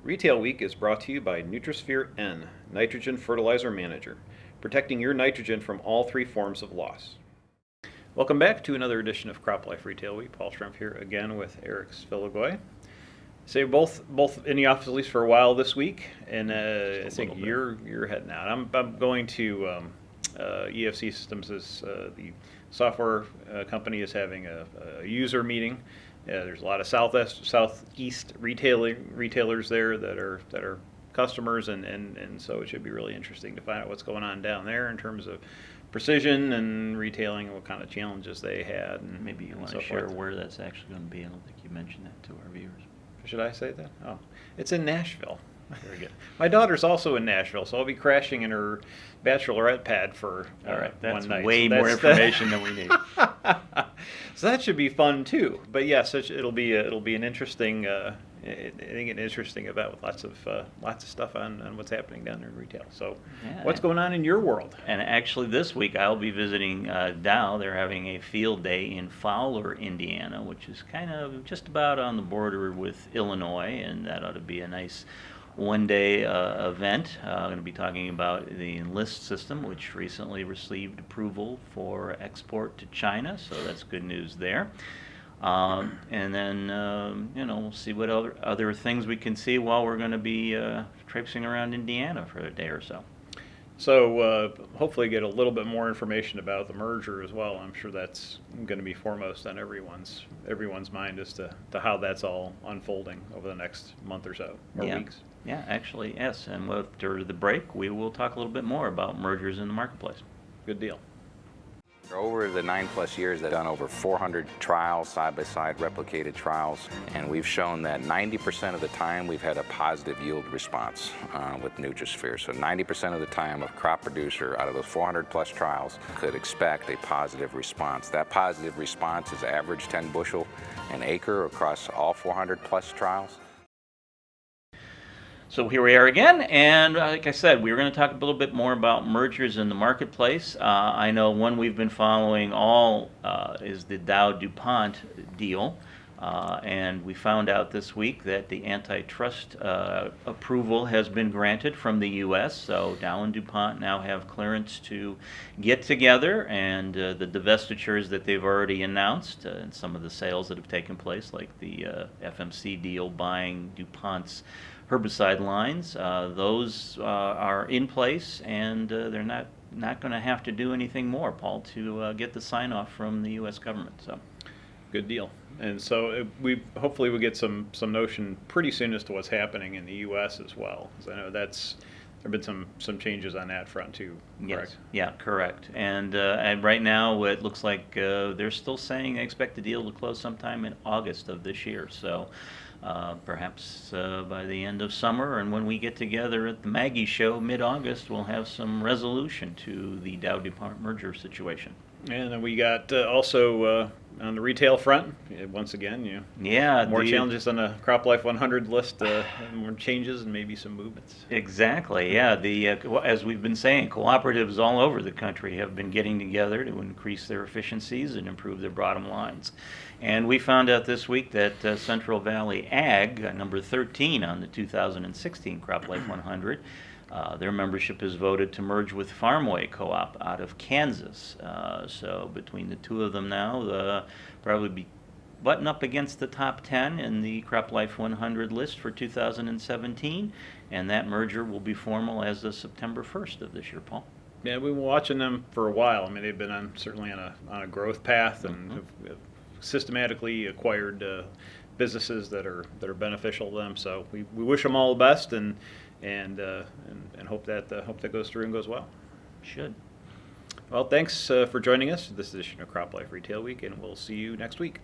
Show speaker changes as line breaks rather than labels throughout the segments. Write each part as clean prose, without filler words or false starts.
Retail Week is brought to you by Nutrisphere N, Nitrogen Fertilizer Manager, protecting your nitrogen from all three forms of loss. Welcome back to another edition of Crop Life Retail Week. Paul Schrimpf here again with Eric Sfiligoj. So both in the office at least for a while this week, and I think you're heading out. I'm going to EFC Systems. The software company is having a user meeting. There's a lot of southeast retailers there that are customers, and so it should be really interesting to find out what's going on down there in terms of precision and retailing, what kind of challenges they had, and
maybe you want to share where that's actually going to be. I don't think you mentioned that to our viewers.
Should I say that? Oh, it's in Nashville. Very good. My daughter's also in Nashville, so I'll be crashing in her bachelorette pad for
all right. That's
one night.
Way more information than we need.
So that should be fun too. But yes, it'll be an interesting. I think an interesting event with lots of stuff on what's happening down there in retail. So, yeah, what's going on in your world?
And actually, this week I'll be visiting Dow. They're having a field day in Fowler, Indiana, which is kind of just about on the border with Illinois, and that ought to be a nice one-day event. I'm going to be talking about the Enlist system, which recently received approval for export to China, so that's good news there. And then, we'll see what other things we can see while we're going to be traipsing around Indiana for a day or so.
So hopefully get a little bit more information about the merger as well. I'm sure that's going to be foremost on everyone's mind as to how that's all unfolding over the next month or so, or weeks.
Yeah, actually, yes. And after the break, we will talk a little bit more about mergers in the marketplace.
Good deal.
Over the 9+ years, they've done over 400 trials, side-by-side replicated trials, and we've shown that 90% of the time we've had a positive yield response with Nutrisphere. So 90% of the time a crop producer out of those 400+ trials could expect a positive response. That positive response is average 10 bushel an acre across all 400+ trials.
So here we are again, and like I said, we were going to talk a little bit more about mergers in the marketplace. I know one we've been following all is the Dow-DuPont deal, and we found out this week that the antitrust approval has been granted from the U.S., so Dow and DuPont now have clearance to get together, and the divestitures that they've already announced, and some of the sales that have taken place, like the FMC deal buying DuPont's herbicide lines, those are in place, and they're not going to have to do anything more, Paul, to get the sign-off from the U.S. government. So,
good deal. And so we hopefully we'll get some notion pretty soon as to what's happening in the U.S. as well, because I know there've been some changes on that front too. Correct?
Yes. Yeah, correct. And right now it looks like they're still saying they expect the deal to close sometime in August of this year. So. Perhaps by the end of summer, and when we get together at the Maggie Show mid-August, we'll have some resolution to the Dow-DuPont merger situation.
And then we got also on the retail front, once again, more challenges on the Crop Life 100 list, more changes and maybe some movements.
Exactly, yeah. As we've been saying, cooperatives all over the country have been getting together to increase their efficiencies and improve their bottom lines. And we found out this week that Central Valley Ag, number 13 on the 2016 Crop Life 100, their membership has voted to merge with Farmway Co-op out of Kansas. So between the two of them now, they'll probably be button up against the top 10 in the Crop Life 100 list for 2017, and that merger will be formal as of September 1st of this year, Paul.
Yeah, we've been watching them for a while. I mean, they've been certainly on a growth path, and have systematically acquired businesses that are beneficial to them. So we wish them all the best, and hope that goes through and goes well.
Should.
Well, thanks for joining us this edition of Crop Life Retail Week, and we'll see you next week.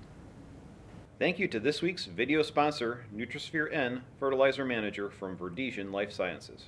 Thank you to this week's video sponsor, Nutrisphere N Fertilizer Manager from Verdesian Life Sciences.